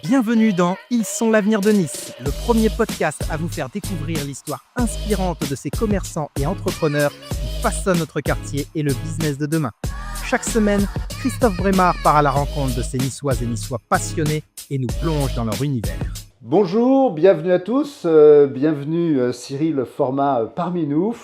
Bienvenue dans Ils sont l'avenir de Nice, le premier podcast à vous faire découvrir l'histoire inspirante de ces commerçants et entrepreneurs qui façonnent notre quartier et le business de demain. Chaque semaine, Christophe Brémard part à la rencontre de ces Niçoises et Niçois passionnés et nous plonge dans leur univers. Bonjour, bienvenue à tous, bienvenue Cyril Format parmi nous.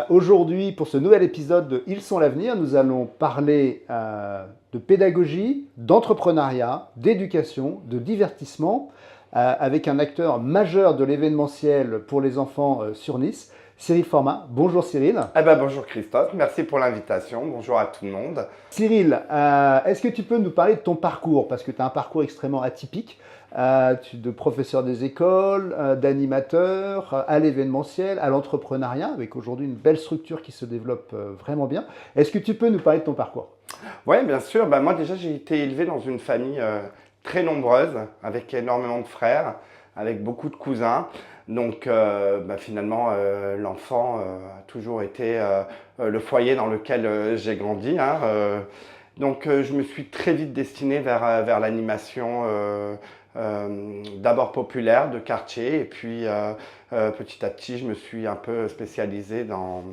Aujourd'hui, pour ce nouvel épisode de Ils sont l'avenir, nous allons parler de pédagogie, d'entrepreneuriat, d'éducation, de divertissement, avec un acteur majeur de l'événementiel pour les enfants sur Nice, Cyril Format. Bonjour Cyril. Bonjour Christophe, merci pour l'invitation, bonjour à tout le monde. Cyril, est-ce que tu peux nous parler de ton parcours? Parce que tu as un parcours extrêmement atypique. De professeur des écoles, d'animateur, à l'événementiel, à l'entrepreneuriat, avec aujourd'hui une belle structure qui se développe vraiment bien. Est-ce que tu peux nous parler de ton parcours? Oui, bien sûr. Moi déjà, j'ai été élevé dans une famille très nombreuse, avec énormément de frères, avec beaucoup de cousins. Donc finalement, l'enfant a toujours été le foyer dans lequel j'ai grandi. Donc je me suis très vite destiné vers l'animation, d'abord populaire, de quartier, et puis petit à petit, je me suis un peu spécialisé dans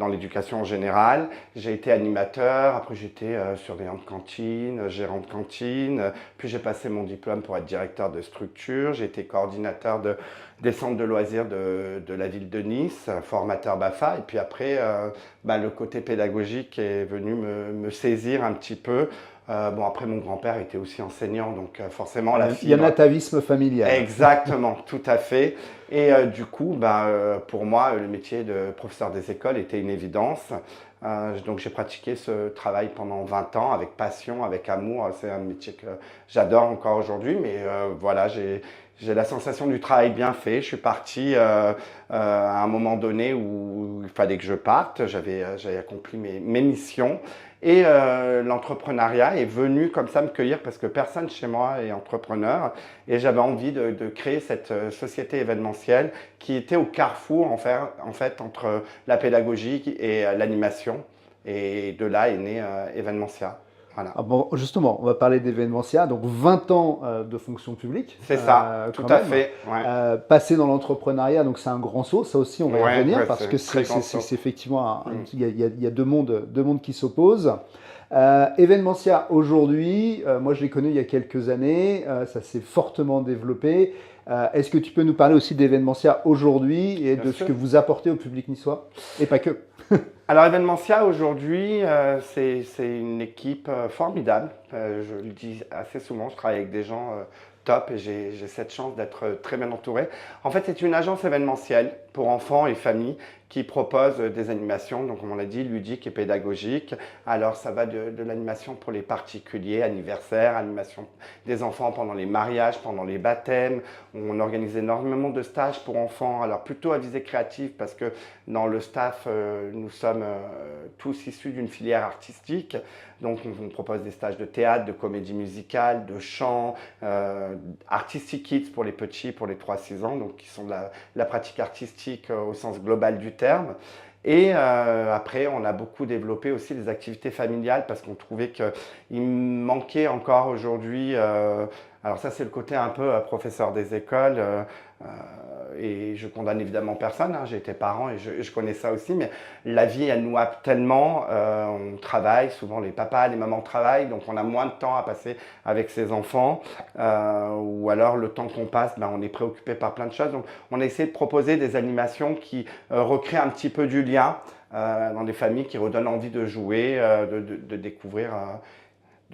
l'éducation en général. J'ai été animateur, après j'étais surveillant de cantine, gérant de cantine, puis j'ai passé mon diplôme pour être directeur de structure, j'ai été coordinateur des centres de loisirs de la ville de Nice, formateur BAFA, et puis après, le côté pédagogique est venu me saisir un petit peu. Après, mon grand-père était aussi enseignant, donc forcément la fibre. Il y a un atavisme familial. Exactement, tout à fait. Et du coup, pour moi, le métier de professeur des écoles était une évidence. Donc j'ai pratiqué ce travail pendant 20 ans avec passion, avec amour. C'est un métier que j'adore encore aujourd'hui, mais voilà, j'ai la sensation du travail bien fait. Je suis parti à un moment donné où il fallait que je parte. J'avais accompli mes missions. Et l'entrepreneuriat est venu comme ça me cueillir parce que personne chez moi est entrepreneur. Et j'avais envie de créer cette société événementielle qui était au carrefour en fait entre la pédagogie et l'animation. Et de là est né Evenementia. Voilà. Justement, on va parler d'Evenementia, donc 20 ans de fonction publique. C'est ça, tout à fait. Ouais. Passer dans l'entrepreneuriat, donc c'est un grand saut, ça aussi on va y revenir, parce que c'est effectivement, il y a deux mondes qui s'opposent. Evenementia aujourd'hui, moi je l'ai connu il y a quelques années, ça s'est fortement développé. Est-ce que tu peux nous parler aussi d'Evenementia aujourd'hui et de ce que vous apportez au public niçois, et pas que? Alors Evenementia aujourd'hui, c'est une équipe formidable. Je le dis assez souvent, je travaille avec des gens top et j'ai cette chance d'être très bien entouré. En fait, c'est une agence événementielle pour enfants et familles qui propose des animations, donc comme on l'a dit, ludiques et pédagogiques. Alors ça va de l'animation pour les particuliers, anniversaires, animation des enfants pendant les mariages, pendant les baptêmes. On organise énormément de stages pour enfants, alors plutôt à visée créative parce que dans le staff, nous sommes tous issus d'une filière artistique. Donc on propose des stages de théâtre, de comédie musicale, de chant, Artistic Kids pour les petits, pour les 3-6 ans, donc qui sont de la pratique artistique au sens global du terme. Et après, on a beaucoup développé aussi les activités familiales parce qu'on trouvait qu'il manquait encore aujourd'hui, alors ça c'est le côté un peu professeur des écoles, et je condamne évidemment personne, j'ai été parent et je connais ça aussi, mais la vie elle nous happe tellement, on travaille, souvent les papas, les mamans travaillent, donc on a moins de temps à passer avec ses enfants, ou alors le temps qu'on passe, on est préoccupé par plein de choses, donc on a essayé de proposer des animations qui recréent un petit peu du lien dans des familles, qui redonnent envie de jouer, de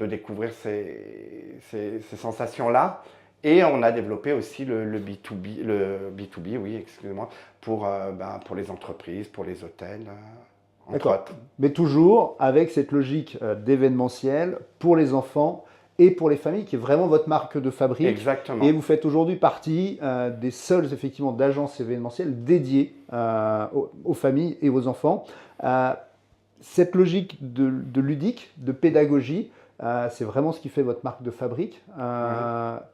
découvrir ces sensations-là. Et on a développé aussi le B2B, oui, excusez-moi, pour les entreprises, pour les hôtels, entre autres. Mais toujours avec cette logique d'événementiel pour les enfants et pour les familles, qui est vraiment votre marque de fabrique. Exactement. Et vous faites aujourd'hui partie des seules, effectivement, d'agences événementielles dédiées aux familles et aux enfants. Cette logique de ludique, de pédagogie, c'est vraiment ce qui fait votre marque de fabrique.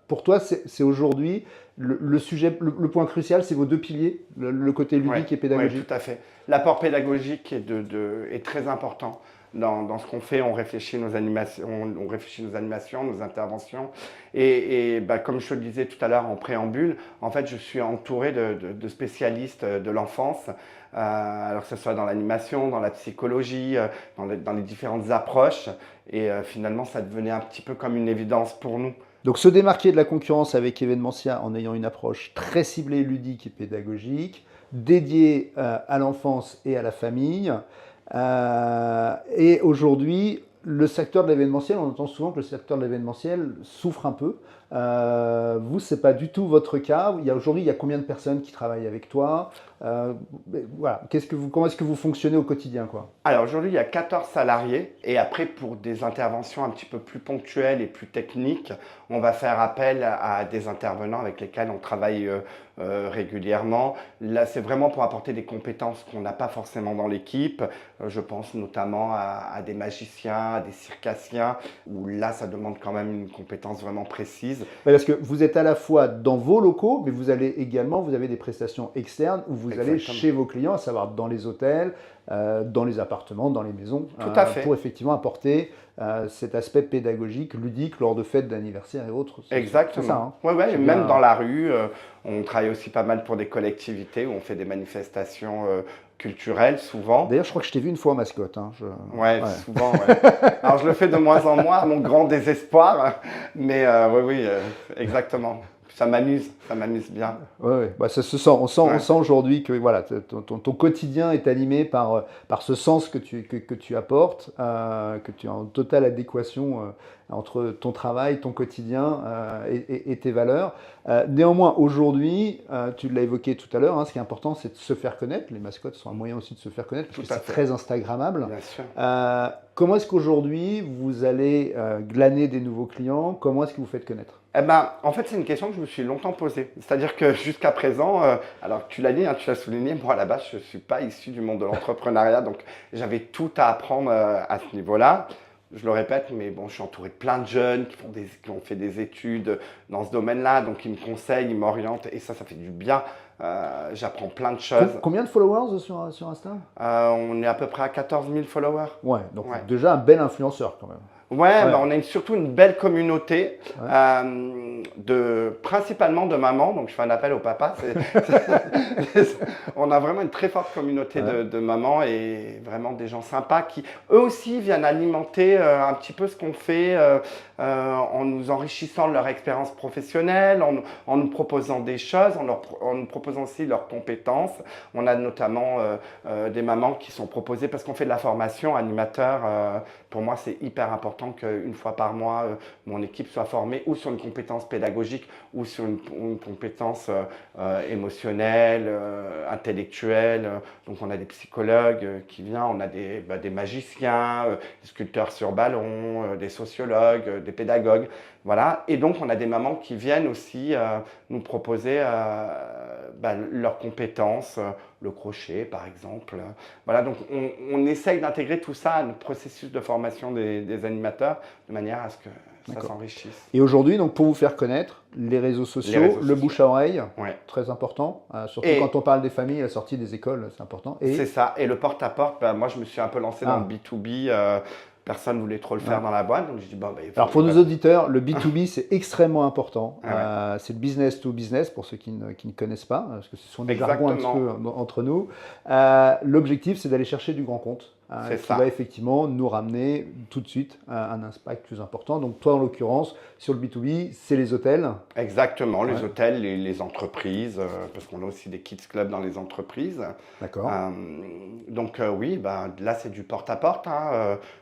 Pour toi, c'est aujourd'hui le sujet, le point crucial, c'est vos deux piliers, le côté ludique et pédagogique. Oui, tout à fait. L'apport pédagogique est très important. dans ce qu'on fait, on réfléchit nos animations, nos interventions. Et comme je te le disais tout à l'heure en préambule, en fait, je suis entouré de spécialistes de l'enfance, alors que ce soit dans l'animation, dans la psychologie, dans les différentes approches. Et finalement, ça devenait un petit peu comme une évidence pour nous. Donc se démarquer de la concurrence avec Evenementia en ayant une approche très ciblée, ludique et pédagogique, dédiée à l'enfance et à la famille. Et aujourd'hui, le secteur de l'événementiel, on entend souvent que le secteur de l'événementiel souffre un peu. Vous, ce n'est pas du tout votre cas. Aujourd'hui, il y a combien de personnes qui travaillent avec toi? Voilà. Comment est-ce que vous fonctionnez au quotidien, quoi? Alors aujourd'hui, il y a 14 salariés et après, pour des interventions un petit peu plus ponctuelles et plus techniques, on va faire appel à des intervenants avec lesquels on travaille régulièrement. Là, c'est vraiment pour apporter des compétences qu'on n'a pas forcément dans l'équipe. Je pense notamment à des magiciens, à des circassiens, où là, ça demande quand même une compétence vraiment précise. Parce que vous êtes à la fois dans vos locaux, mais vous avez des prestations externes où vous allez chez vos clients, à savoir dans les hôtels, dans les appartements, dans les maisons, Tout à fait. pour effectivement apporter cet aspect pédagogique, ludique, lors de fêtes d'anniversaire et autres. Exactement. C'est ça, hein. Ouais, même dans la rue, on travaille aussi pas mal pour des collectivités où on fait des manifestations culturelles souvent. D'ailleurs, je crois que je t'ai vu une fois en mascotte. Hein. Ouais, souvent. Ouais. Alors, je le fais de moins en moins, à mon grand désespoir, mais oui, exactement. Ça m'amuse bien. Oui, bah, ça se sent. On sent aujourd'hui que voilà, ton quotidien est animé par ce sens que tu apportes, que tu es en totale adéquation entre ton travail, ton quotidien et tes valeurs. Néanmoins, aujourd'hui, tu l'as évoqué tout à l'heure, hein, ce qui est important, c'est de se faire connaître. Les mascottes sont un moyen aussi de se faire connaître, parce que c'est très instagrammable. Bien sûr. Comment est-ce qu'aujourd'hui, vous allez glaner des nouveaux clients? Comment est-ce que vous faites connaître? En fait, c'est une question que je me suis longtemps posée. C'est-à-dire que jusqu'à présent, alors tu l'as dit, hein, tu l'as souligné, moi à la base, je ne suis pas issu du monde de l'entrepreneuriat, donc j'avais tout à apprendre à ce niveau-là. Je le répète, mais bon, je suis entouré de plein de jeunes qui ont fait des études dans ce domaine-là, donc ils me conseillent, ils m'orientent, et ça fait du bien. J'apprends plein de choses. Combien de followers sur Insta? On est à peu près à 14 000 followers. Ouais, donc déjà un bel influenceur quand même. Ouais. On a surtout une belle communauté, principalement de mamans, donc je fais un appel au papa. On a vraiment une très forte communauté de mamans et vraiment des gens sympas qui, eux aussi, viennent alimenter un petit peu ce qu'on fait en nous enrichissant de leur expérience professionnelle, en nous proposant des choses, en nous proposant aussi leurs compétences. On a notamment des mamans qui sont proposées, parce qu'on fait de la formation animateur, pour moi c'est hyper important qu'une fois par mois, mon équipe soit formée ou sur une compétence pédagogique ou sur une compétence émotionnelle, intellectuelle. Donc on a des psychologues qui viennent, on a des magiciens, des sculpteurs sur ballon, des sociologues, des pédagogues. Voilà. Et donc on a des mamans qui viennent aussi nous proposer leurs compétences, le crochet par exemple. Voilà, donc on essaye d'intégrer tout ça à notre processus de formation des animateurs de manière à ce que ça s'enrichisse. Et aujourd'hui, donc pour vous faire connaître, les réseaux sociaux, le bouche à oreille, très important, surtout quand on parle des familles, la sortie des écoles, c'est important. C'est ça, et le porte-à-porte, moi je me suis un peu lancé dans le B2B, personne ne voulait trop le faire dans la boîte, donc je dis Alors pour nos auditeurs, le B2B c'est extrêmement important, c'est le business to business pour ceux qui ne connaissent pas, parce que ce sont des jargons un petit peu entre nous. L'objectif c'est d'aller chercher du grand compte. Qui va effectivement nous ramener tout de suite un impact plus important. Donc toi, en l'occurrence, sur le B2B, c'est les hôtels. Exactement, les hôtels, les entreprises, parce qu'on a aussi des kids clubs dans les entreprises. D'accord. Donc oui, là c'est du porte-à-porte.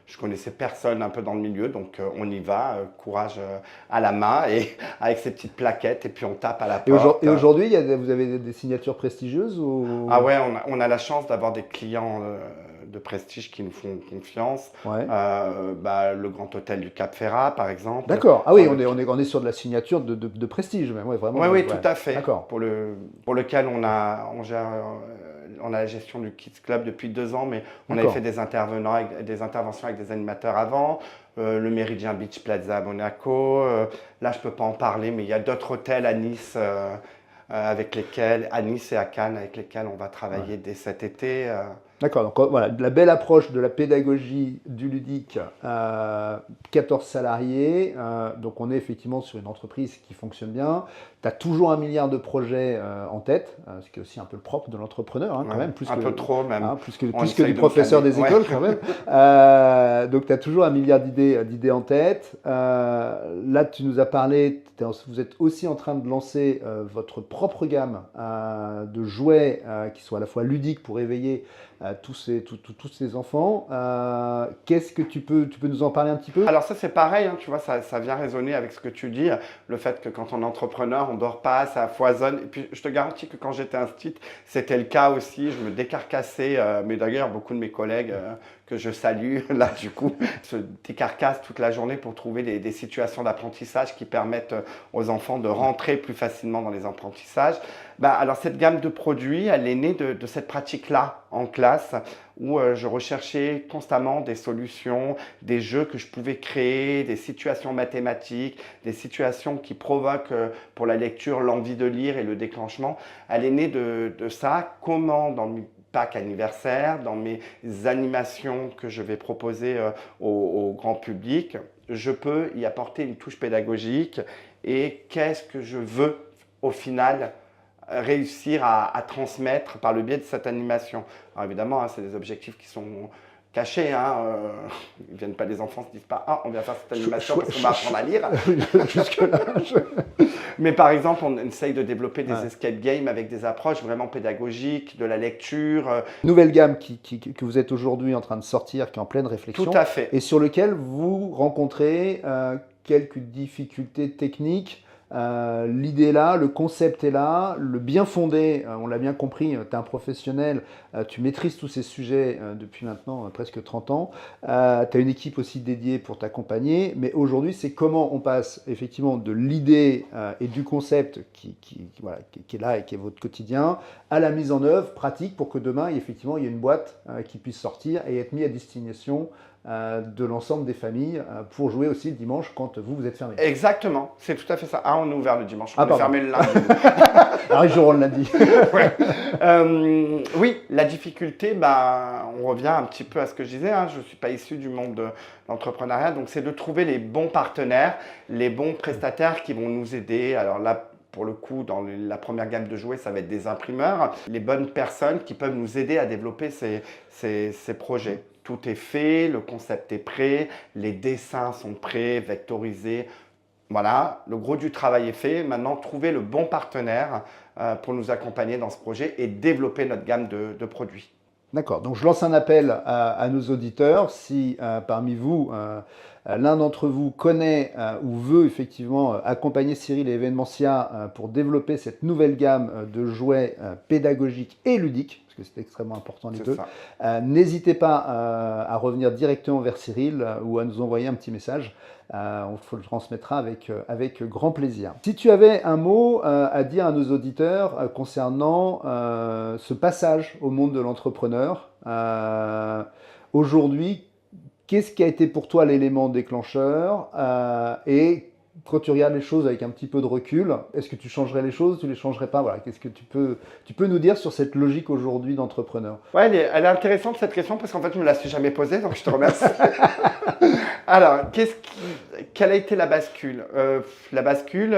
Je connaissais personne un peu dans le milieu, donc on y va, courage à la main et avec ces petites plaquettes, et puis on tape à la porte. Et aujourd'hui, vous avez des signatures prestigieuses ou... Ah ouais, on a la chance d'avoir des clients de prestige qui nous font confiance. Le Grand Hôtel du Cap Ferrat, par exemple. D'accord. Ah oui, on est sur de la signature de prestige même. Vraiment. Oui, tout à fait. D'accord. Pour lequel on gère la gestion du Kids Club depuis 2 ans, mais on avait fait des interventions avec des animateurs avant. Le Méridien Beach Plaza à Monaco. Là, je ne peux pas en parler, mais il y a d'autres hôtels à Nice. À Nice et à Cannes, avec lesquels on va travailler dès cet été. D'accord, donc voilà, la belle approche de la pédagogie du ludique, 14 salariés, donc on est effectivement sur une entreprise qui fonctionne bien. Tu as toujours 1 milliard de projets en tête, ce qui est aussi un peu le propre de l'entrepreneur, hein, quand Ouais, même, plus un que, peu trop même. hein, plus que On du essaye de professeur me des calmer. écoles Ouais. quand même. Donc tu as toujours 1 milliard d'idées en tête. Là, tu nous as parlé, vous êtes aussi en train de lancer votre propre gamme de jouets qui sont à la fois ludiques pour éveiller tous ces enfants. Qu'est-ce que tu peux nous en parler un petit peu? Alors ça c'est pareil, hein, tu vois, ça vient résonner avec ce que tu dis, le fait que quand on est entrepreneur, on dort pas, ça foisonne. Et puis je te garantis que quand j'étais instit, c'était le cas aussi, je me décarcassais, mais d'ailleurs beaucoup de mes collègues que je salue, là du coup, se décarcassent toute la journée pour trouver des situations d'apprentissage qui permettent aux enfants de rentrer plus facilement dans les apprentissages. Alors cette gamme de produits, elle est née de cette pratique-là en classe où je recherchais constamment des solutions, des jeux que je pouvais créer, des situations mathématiques, des situations qui provoquent pour la lecture l'envie de lire et le déclenchement. Elle est née de ça, comment dans mes packs anniversaires, dans mes animations que je vais proposer au grand public, je peux y apporter une touche pédagogique et qu'est-ce que je veux au final réussir à transmettre par le biais de cette animation. Alors évidemment, hein, c'est des objectifs qui sont cachés. Ils ne viennent pas, les enfants ne se disent pas « Ah, on vient faire cette animation parce qu'on va apprendre à lire. » Jusque-là, Mais par exemple, on essaye de développer des escape games avec des approches vraiment pédagogiques, de la lecture. Nouvelle gamme que vous êtes aujourd'hui en train de sortir, qui est en pleine réflexion. Tout à fait. Et sur lequel vous rencontrez quelques difficultés techniques. L'idée est là, le concept est là, le bien fondé, on l'a bien compris, tu es un professionnel, tu maîtrises tous ces sujets depuis maintenant presque 30 ans, tu as une équipe aussi dédiée pour t'accompagner, mais aujourd'hui c'est comment on passe effectivement de l'idée et du concept qui est là et qui est votre quotidien, à la mise en œuvre pratique pour que demain effectivement il y ait une boîte qui puisse sortir et être mise à destination de l'ensemble des familles pour jouer aussi le dimanche quand vous êtes fermé. Exactement, c'est tout à fait ça. On est ouvert le dimanche, on est fermé le lundi. Alors ils joueront le lundi. Ouais. Oui, la difficulté, on revient un petit peu à ce que je disais, je ne suis pas issu du monde de l'entrepreneuriat, donc c'est de trouver les bons partenaires, les bons prestataires qui vont nous aider. Alors là, pour le coup, dans la première gamme de jouets, ça va être des imprimeurs, les bonnes personnes qui peuvent nous aider à développer ces projets. Tout est fait, le concept est prêt, les dessins sont prêts, vectorisés. Voilà, le gros du travail est fait. Maintenant, trouver le bon partenaire pour nous accompagner dans ce projet et développer notre gamme de produits. D'accord, donc je lance un appel à nos auditeurs. Si parmi vous, l'un d'entre vous connaît ou veut effectivement accompagner Cyril et Evenementia pour développer cette nouvelle gamme de jouets pédagogiques et ludiques, parce que c'est extrêmement important les deux, n'hésitez pas à revenir directement vers Cyril ou à nous envoyer un petit message. On le transmettra avec grand plaisir. Si tu avais un mot à dire à nos auditeurs concernant ce passage au monde de l'entrepreneur, aujourd'hui, qu'est-ce qui a été pour toi l'élément déclencheur et quand tu regardes les choses avec un petit peu de recul, est-ce que tu changerais les choses, tu les changerais pas? Voilà, qu'est-ce que tu peux nous dire sur cette logique aujourd'hui d'entrepreneur? Ouais, elle est intéressante cette question parce qu'en fait je me la suis jamais posée, donc je te remercie. Alors, quelle a été la bascule? La bascule,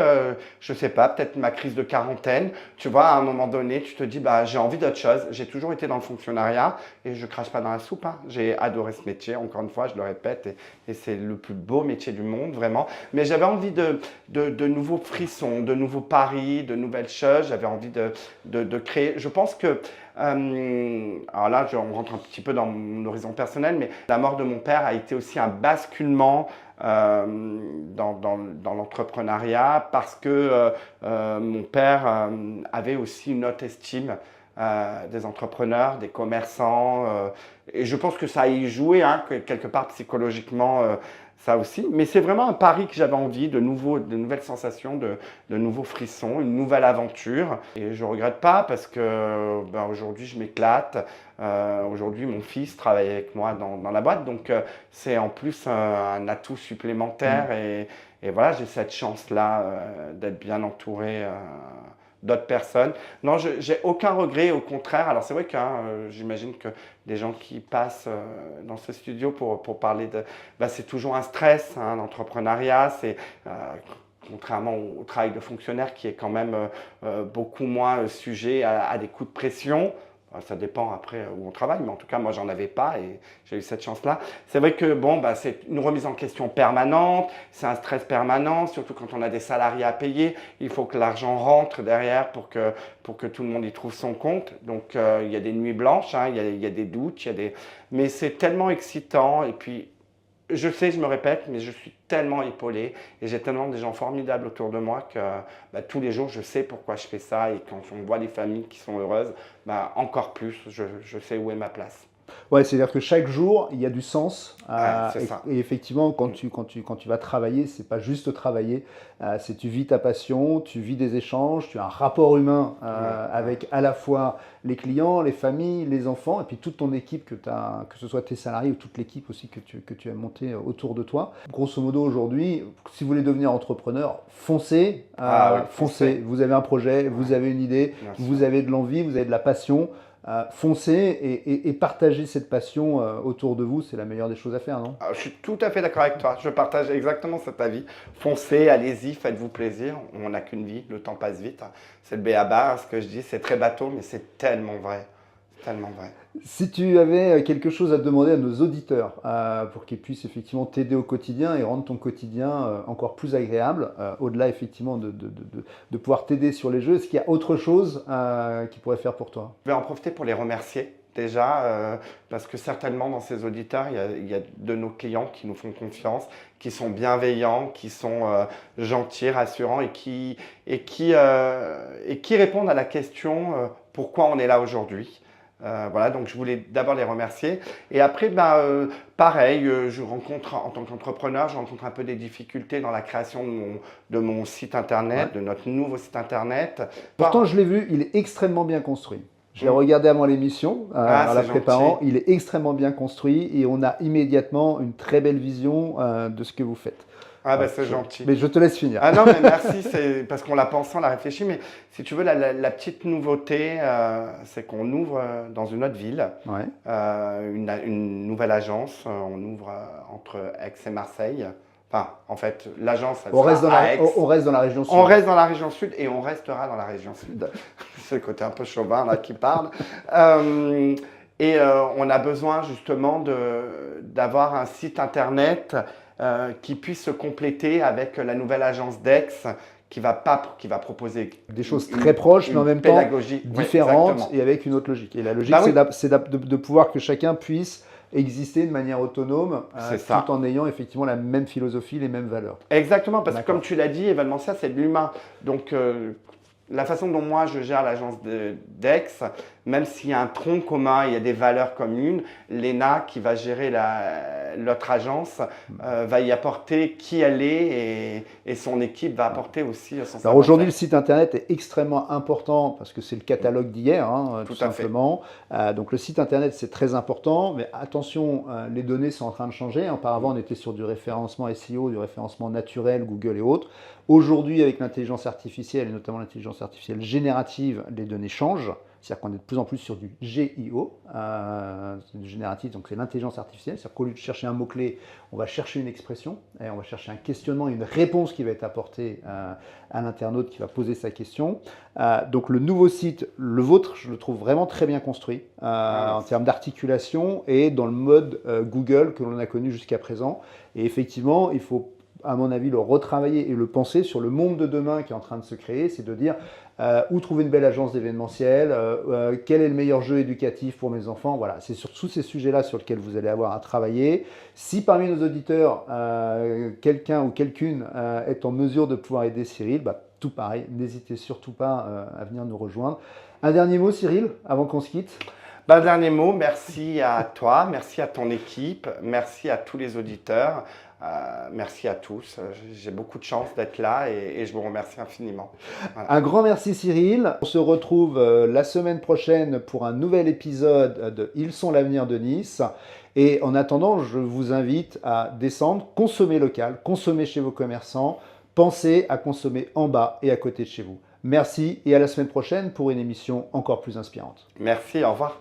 je sais pas, peut-être ma crise de quarantaine. Tu vois, à un moment donné, tu te dis, j'ai envie d'autre chose. J'ai toujours été dans le fonctionnariat et je crache pas dans la soupe. J'ai adoré ce métier, encore une fois, je le répète, et c'est le plus beau métier du monde, vraiment. Mais j'avais envie de nouveaux frissons, de nouveaux paris, de nouvelles choses. J'avais envie de créer. Je pense que alors là, on rentre un petit peu dans mon horizon personnel, mais la mort de mon père a été aussi un basculement dans l'entrepreneuriat parce que mon père avait aussi une haute estime des entrepreneurs, des commerçants, et je pense que ça a y joué, quelque part psychologiquement, ça aussi. Mais c'est vraiment un pari que j'avais envie, de nouvelles sensations, de nouveaux frissons, une nouvelle aventure. Et je ne regrette pas parce que aujourd'hui, je m'éclate. Aujourd'hui, mon fils travaille avec moi dans la boîte. Donc, c'est en plus un atout supplémentaire. Et voilà, j'ai cette chance-là d'être bien entouré d'autres personnes. Non, j'ai aucun regret, au contraire. Alors c'est vrai que j'imagine que des gens qui passent dans ce studio pour parler de... c'est toujours un stress, l'entrepreneuriat. C'est... contrairement au travail de fonctionnaire qui est quand même beaucoup moins sujet à des coups de pression. Ça dépend après où on travaille, mais en tout cas, moi, j'en avais pas et j'ai eu cette chance-là. C'est vrai que c'est une remise en question permanente, c'est un stress permanent, surtout quand on a des salariés à payer. Il faut que l'argent rentre derrière pour que tout le monde y trouve son compte. Donc, il y a des nuits blanches, il y a des doutes, mais c'est tellement excitant. Et puis, je sais, je me répète, mais je suis tellement épaulé et j'ai tellement de gens formidables autour de moi que tous les jours, je sais pourquoi je fais ça. Et quand on voit les familles qui sont heureuses, encore plus, je sais où est ma place. Ouais, c'est-à-dire que chaque jour, il y a du sens. C'est ça. Et effectivement, quand tu vas travailler, c'est pas juste travailler, c'est tu vis ta passion, tu vis des échanges, tu as un rapport humain avec à la fois les clients, les familles, les enfants, et puis toute ton équipe, que ce soit tes salariés ou toute l'équipe aussi que tu as montée autour de toi. Grosso modo, aujourd'hui, si vous voulez devenir entrepreneur, foncez. Foncez. Vous avez un projet, vous avez une idée, vous avez de l'envie, vous avez de la passion. Foncez et partagez cette passion autour de vous, c'est la meilleure des choses à faire, non? Je suis tout à fait d'accord avec toi, je partage exactement cet avis. Foncez, allez-y, faites-vous plaisir, on n'a qu'une vie, le temps passe vite. C'est le b.a.-ba, ce que je dis, c'est très bateau, mais c'est tellement vrai. Tellement vrai. Si tu avais quelque chose à demander à nos auditeurs pour qu'ils puissent effectivement t'aider au quotidien et rendre ton quotidien encore plus agréable, au-delà effectivement de pouvoir t'aider sur les jeux, est-ce qu'il y a autre chose qu'ils pourraient faire pour toi? Je vais en profiter pour les remercier déjà, parce que certainement dans ces auditeurs, il y a de nos clients qui nous font confiance, qui sont bienveillants, qui sont gentils, rassurants et qui répondent à la question pourquoi on est là aujourd'hui. Voilà, donc je voulais d'abord les remercier. Et après, pareil, je rencontre en tant qu'entrepreneur, je rencontre un peu des difficultés dans la création de mon site internet, de notre nouveau site internet. Pourtant, je l'ai vu, il est extrêmement bien construit. Je l'ai regardé avant l'émission, en la préparant. Il est extrêmement bien construit et on a immédiatement une très belle vision de ce que vous faites. C'est gentil. Mais je te laisse finir. Non, mais merci, c'est parce qu'on l'a pensé, on l'a réfléchi. Mais si tu veux, la petite nouveauté, c'est qu'on ouvre dans une autre ville, une nouvelle agence. On ouvre entre Aix et Marseille. Enfin, en fait, l'agence, on reste dans la région sud. On reste dans la région sud et on restera dans la région sud. C'est le côté un peu chauvin là qui parle. On a besoin justement d'avoir un site internet qui puisse se compléter avec la nouvelle agence d'Aix qui va proposer des choses très proches, mais en même temps différentes et avec une autre logique. Et la logique, c'est de pouvoir que chacun puisse exister de manière autonome tout en ayant effectivement la même philosophie, les mêmes valeurs. Exactement, parce que comme tu l'as dit, événementiel, c'est de l'humain. Donc, la façon dont moi je gère l'agence d'Aix, même s'il y a un tronc commun, il y a des valeurs communes, Léna qui va gérer l'autre agence va y apporter qui elle est et son équipe va apporter aussi son savoir-faire. Alors aujourd'hui, le site internet est extrêmement important parce que c'est le catalogue d'hier, tout simplement. Donc le site internet, c'est très important, mais attention, les données sont en train de changer. Auparavant, on était sur du référencement SEO, du référencement naturel, Google et autres. Aujourd'hui, avec l'intelligence artificielle et notamment l'intelligence artificielle générative, les données changent. C'est-à-dire qu'on est de plus en plus sur du GIO, du génératif, donc c'est l'intelligence artificielle. C'est-à-dire qu'au lieu de chercher un mot-clé, on va chercher une expression, et on va chercher un questionnement, une réponse qui va être apportée à l'internaute qui va poser sa question. Donc le nouveau site, le vôtre, je le trouve vraiment très bien construit en termes d'articulation et dans le mode Google que l'on a connu jusqu'à présent. Et effectivement, il faut, à mon avis, le retravailler et le penser sur le monde de demain qui est en train de se créer, c'est de dire où trouver une belle agence d'événementiel, quel est le meilleur jeu éducatif pour mes enfants. Voilà, c'est sur tous ces sujets-là sur lesquels vous allez avoir à travailler. Si parmi nos auditeurs, quelqu'un ou quelqu'une est en mesure de pouvoir aider Cyril, tout pareil, n'hésitez surtout pas à venir nous rejoindre. Un dernier mot, Cyril, avant qu'on se quitte? Dernier mot, merci à toi, merci à ton équipe, merci à tous les auditeurs, merci à tous. J'ai beaucoup de chance d'être là et je vous remercie infiniment. Voilà. Un grand merci Cyril. On se retrouve la semaine prochaine pour un nouvel épisode de Ils sont l'avenir de Nice. Et en attendant, je vous invite à descendre, consommer local, consommer chez vos commerçants, pensez à consommer en bas et à côté de chez vous. Merci et à la semaine prochaine pour une émission encore plus inspirante. Merci, au revoir.